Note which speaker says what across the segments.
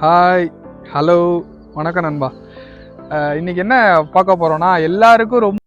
Speaker 1: Hi, hello, வணக்கம் நண்பா. இன்னைக்கு என்ன பார்க்க போறோம்னா, எல்லாருக்கும் ரொம்ப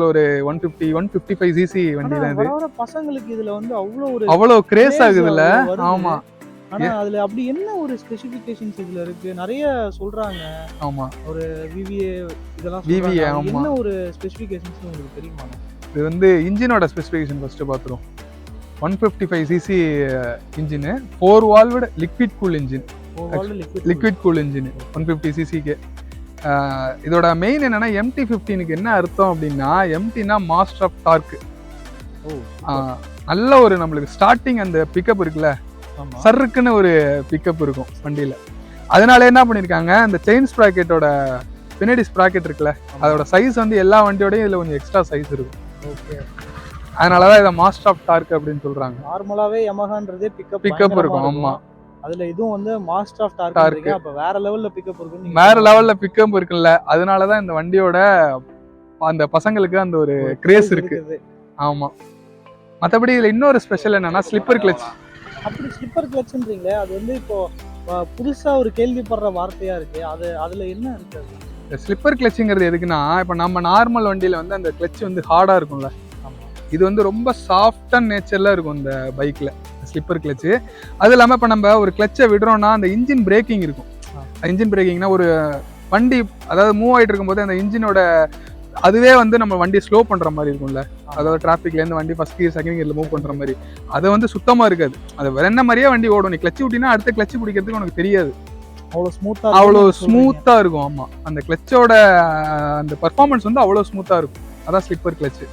Speaker 1: ஒரு 155 சிசி வண்டி தான் இது.
Speaker 2: பசங்களுக்கு இதுல வந்து
Speaker 1: அவ்வளோ கிரேஸ் ஆகுதுல்ல. ஆமா,
Speaker 2: ஆனா அதுல அப்படி என்ன ஒரு ஸ்பெசிபிகேஷன்ஸ் இதுல இருக்கு? நிறைய சொல்றாங்க.
Speaker 1: ஆமா,
Speaker 2: ஒரு விவிஏ இதெல்லாம்
Speaker 1: விவிஏ. ஆமா,
Speaker 2: என்ன ஒரு ஸ்பெசிபிகேஷன்ஸ் உங்களுக்கு தெரியுமா?
Speaker 1: இது வந்து இன்ஜினோட ஸ்பெசிஃபிகேஷன் ஃபர்ஸ்ட் பார்த்துருவோம். 155 CC engine, 4 valved liquid cool engine. Liquid cool engine 150 சிசிக்கு. இதோட மெயின் என்னன்னா MT-15க்கு என்ன அர்த்தம் அப்படின்னா, MTனா மாஸ்டர் ஆஃப் டார்க். நல்ல ஒரு நம்மளுக்கு ஸ்டார்டிங் அந்த பிக்கப் இருக்குல்ல, சர்க்குன்னு ஒரு பிக்கப் இருக்கும் வண்டியில. அதனால என்ன பண்ணிருக்காங்க, இந்த செயின் ஸ்ப்ராக்கெட்டோட பின்னாடி ஸ்ப்ராக்கெட் இருக்குல்ல, அதோட சைஸ் வந்து எல்லா வண்டியோடயும் இதுல கொஞ்சம் எக்ஸ்ட்ரா சைஸ் இருக்கும். அதனாலதான் இதை மாஸ்டர் ஆஃப் டார்க் அப்படின்னு சொல்றாங்க.
Speaker 2: நார்மலாவே யமஹான்றதே
Speaker 1: பிக்கப் இருக்கும். ஆமா,
Speaker 2: அதுல இதுவும் வந்து மாஸ்டர் ஆஃப் டார்க். அப்ப வேற லெவல்ல பிக்கப் இருக்கு.
Speaker 1: வேற லெவல்ல பிக்கப் இருக்குல்ல, அதனாலதான் இந்த வண்டியோட அந்த பசங்களுக்கு அந்த ஒரு கிரேஸ் இருக்கு. ஆமா, மத்தபடி இதுல இன்னொரு ஸ்பெஷல் என்னன்னா ஸ்லிப்பர் கிளட்ச்.
Speaker 2: அப்படி ஸ்லிப்பர் கிளட்ச்ன்றீங்களே, அது வந்து இப்போ புதுசா ஒரு கேள்விப்படுற வார்த்தையா இருக்கு. அதுல என்ன இருக்கு?
Speaker 1: ஸ்லிப்பர் கிளட்ச்ங்கிறது எதுக்குன்னா, இப்ப நம்ம நார்மல் வண்டியில வந்து அந்த கிளட்ச் வந்து ஹார்டா இருக்கும்ல, இது வந்து ரொம்ப சாஃப்ட் நேச்சர்ல இருக்கும் இந்த பைக்ல ஸ்லிப்பர் கிளட்ச். அது இல்லாம இப்ப நம்ம ஒரு கிளட்சை விடுறோம்னா அந்த இன்ஜின் பிரேக்கிங் இருக்கும். இன்ஜின் பிரேக்கிங்னா ஒரு வண்டி அதாவது மூவ் ஆயிட்டு இருக்கும்போது அந்த இன்ஜினோட அதுவே வந்து நம்ம வண்டி ஸ்லோ பண்ற மாதிரி இருக்கும்ல, அதாவது டிராபிக்ல இருந்து வண்டி ஃபர்ஸ்ட் கியர் செகண்ட் கியர்ல மூவ் பண்ற மாதிரி. அது வந்து சுத்தமா இருக்காது. அது வேற மாதிரியே வண்டி ஓடும். நீ கிளட்ச் விட்டினா அடுத்த கிளட்ச் பிடிக்கிறதுக்கு உனக்கு தெரியாது. அவ்வளோ ஸ்மூத்தா இருக்கும். ஆமா, அந்த கிளட்சோட அந்த பர்ஃபார்மன்ஸ் வந்து அவ்வளோ ஸ்மூத்தா இருக்கும். அதான் ஸ்லிப்பர் கிளட்ச்.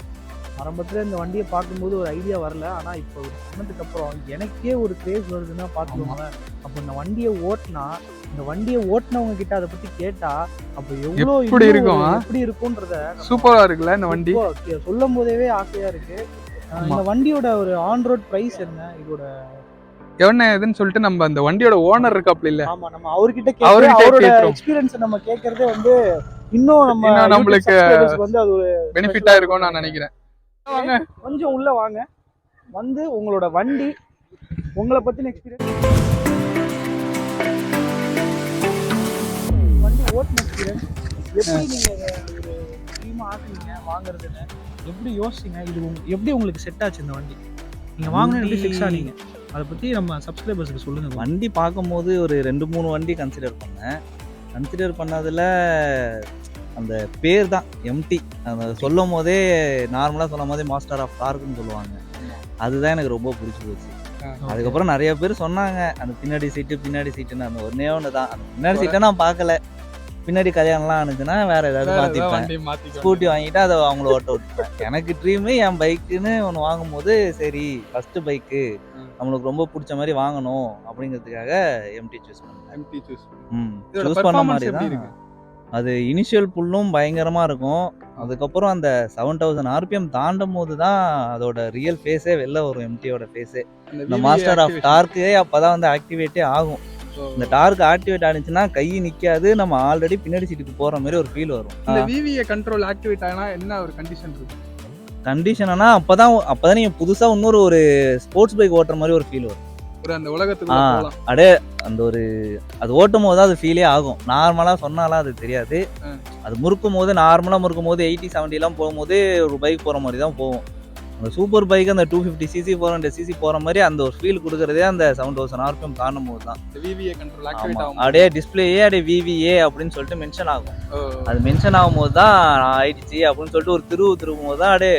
Speaker 2: ஆரம்பத்துல இந்த வண்டியை பார்க்கும்போது ஒரு ஐடியா வரல. ஆனா இப்போ சொன்னதுக்கு அப்புறம் எனக்கே ஒரு கிரேஸ் வருதுன்னா பாத்துக்கோங்க. அப்ப இந்த வண்டியை ஓட்டினவங்க கிட்ட அதை பத்தி கேட்டா அப்ப எவ்வளவு எப்படி இருக்கும்ன்றத
Speaker 1: சூப்பரா இருக்குல்ல இந்த வண்டி.
Speaker 2: சொல்லும் போதே ஆசையா இருக்கு. இந்த வண்டியோட ஒரு ஆன் ரோட் பிரைஸ் என்ன, இதோட
Speaker 1: என்ன ஏதுன்னு சொல்லிட்டு நம்ம அந்த வண்டியோட ஓனர் இருக்காப்ல இல்ல,
Speaker 2: ஆமா, நம்ம அவரோட எக்ஸ்பீரியன்ஸ் நம்ம கேட்கறதே வந்து இன்னும் நம்மளுக்கு வந்து அது ஒரு
Speaker 1: பெனிஃபிட்டா இருக்கும்னு நான் நினைக்கிறேன்.
Speaker 2: கொஞ்சம் உள்ள வாங்க, வந்து உங்களோட வண்டி, உங்களை பத்தின எக்ஸ்பீரியன்ஸ், வண்டி ஓட்டின எக்ஸ்பீரியன்ஸ், எப்படி நீங்க ஒரு ட்ரீமா ஆக்குனீங்க வாங்குறதுன்னு, எப்படி யோசிச்சீங்க, இது எப்படி உங்களுக்கு செட் ஆச்சு இந்த வண்டி, நீங்க வாங்கணும் எப்படி ஃபிக்ஸ் ஆனீங்க, அதை பத்தி நம்ம சப்ஸ்கிரைபர்ஸ்க்கு சொல்லுங்க.
Speaker 3: வண்டி பார்க்கும்போது ஒரு 2-3 வண்டி கன்சிடர் பண்ணதுல அந்த பேர் தான் MT. அந்த சொல்லும் போதே நார்மலாக சொல்லும் போதே மாஸ்டர் ஆஃப் டார்க்னு சொல்லுவாங்க. அதுதான் எனக்கு ரொம்ப பிடிச்சி போச்சு. அதுக்கப்புறம் நிறைய பேர் சொன்னாங்க அந்த பின்னாடி சீட்டுன்னு. அந்த ஒன்னே ஒன்று தான், அந்த பின்னாடி சீட்டை நான் பார்க்கல. பின்னாடி கல்யாணம்லாம் ஆனிச்சுன்னா வேற ஏதாவது மாற்றிப்பேன். ஸ்கூட்டி வாங்கிட்டு அதை அவங்கள ஓட்ட விட்டுப்பேன். எனக்கு ட்ரீமு என் பைக்குன்னு ஒன்று வாங்கும்போது சரி ஃபர்ஸ்ட் பைக்கு நம்மளுக்கு ரொம்ப பிடிச்ச மாதிரி வாங்கணும் அப்படிங்கிறதுக்காக MT சூஸ் பண்ணேன். சூஸ் பண்ண மாதிரி தான். அது இனிஷியல் புல்லும் பயங்கரமா இருக்கும். அதுக்கப்புறம் அந்த 7000 RPM தாண்டும் போது தான் அதோட ரியல் ஃபேஸே வெளில வரும். MTயோட ஃபேஸே இந்த மாஸ்டர் ஆஃப் டார்க்கே அப்பதான் வந்து ஆக்டிவேட்டே ஆகும். இந்த டார்க் ஆக்டிவேட் ஆனிச்சுன்னா கை நிக்காது, நம்ம ஆல்ரெடி பின்னாடி சீட்டுக்கு போற மாதிரி ஒரு ஃபீல் வரும்.
Speaker 1: இந்த VVA கண்ட்ரோல் ஆக்டிவேட் ஆனா என்ன ஒரு கண்டிஷன் இருக்கு?
Speaker 3: கண்டிஷனா அப்பதான் நீங்க புதுசா இன்னொரு ஒரு ஸ்போர்ட்ஸ் பைக் ஓட்டுற மாதிரி ஒரு ஃபீல் வரும்.
Speaker 1: அந்த உலகத்துக்கு போலாம்.
Speaker 3: அடே அந்த ஒரு அது ஓட்டும் போது அது ஃபீலே ஆகும். நார்மலா சொன்னாலாம் அது தெரியாது. அது முறுக்கும் போது நார்மலாக முறுக்கும் போது 80-70 போகும்போது ஒரு பைக் போகிற மாதிரி தான் போகும். அந்த சூப்பர் பைக் அந்த 250cc 400cc போகிற மாதிரி அந்த ஒரு ஃபீல் கொடுக்குறதே அந்த 7000 RPM தாண்டும் போது தான்.
Speaker 1: விவிஏ கண்ட்ரோல் ஆக்டிவேட் ஆகும்.
Speaker 3: அப்படியே டிஸ்பிளேயே அப்படியே VVA அப்படின்னு சொல்லிட்டு மென்ஷன் ஆகும். அது மென்ஷன் ஆகும்போது தான் ஆயிடுச்சு அப்படின்னு சொல்லிட்டு ஒரு திரும்பும் போது தான் அப்படியே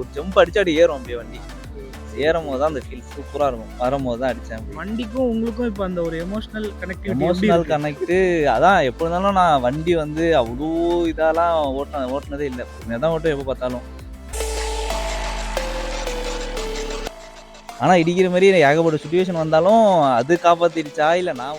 Speaker 3: ஒரு ஜம்ப் அடிச்சு அப்படியே ஏறும். அப்படியே வண்டி ஏறும் போது தான் அந்த ஃபீல் சூப்பராக இருக்கும். வரும்போது தான் அடித்தேன்.
Speaker 2: வண்டிக்கும் உங்களுக்கும் இப்போ அந்த ஒரு எமோஷனல்
Speaker 3: எமோஷனல் கனெக்ட் அதான். எப்போ இருந்தாலும் நான் வண்டி வந்து அவ்வளோ இதெல்லாம் ஓட்டினதே இல்லை. தான் ஓட்டும் எப்போ பார்த்தாலும். ஆனால் இடிக்கிற மாதிரி ஏகப்பட்ட சுச்சுவேஷன் வந்தாலும் அது காப்பாற்றிடுச்சா இல்லை நான்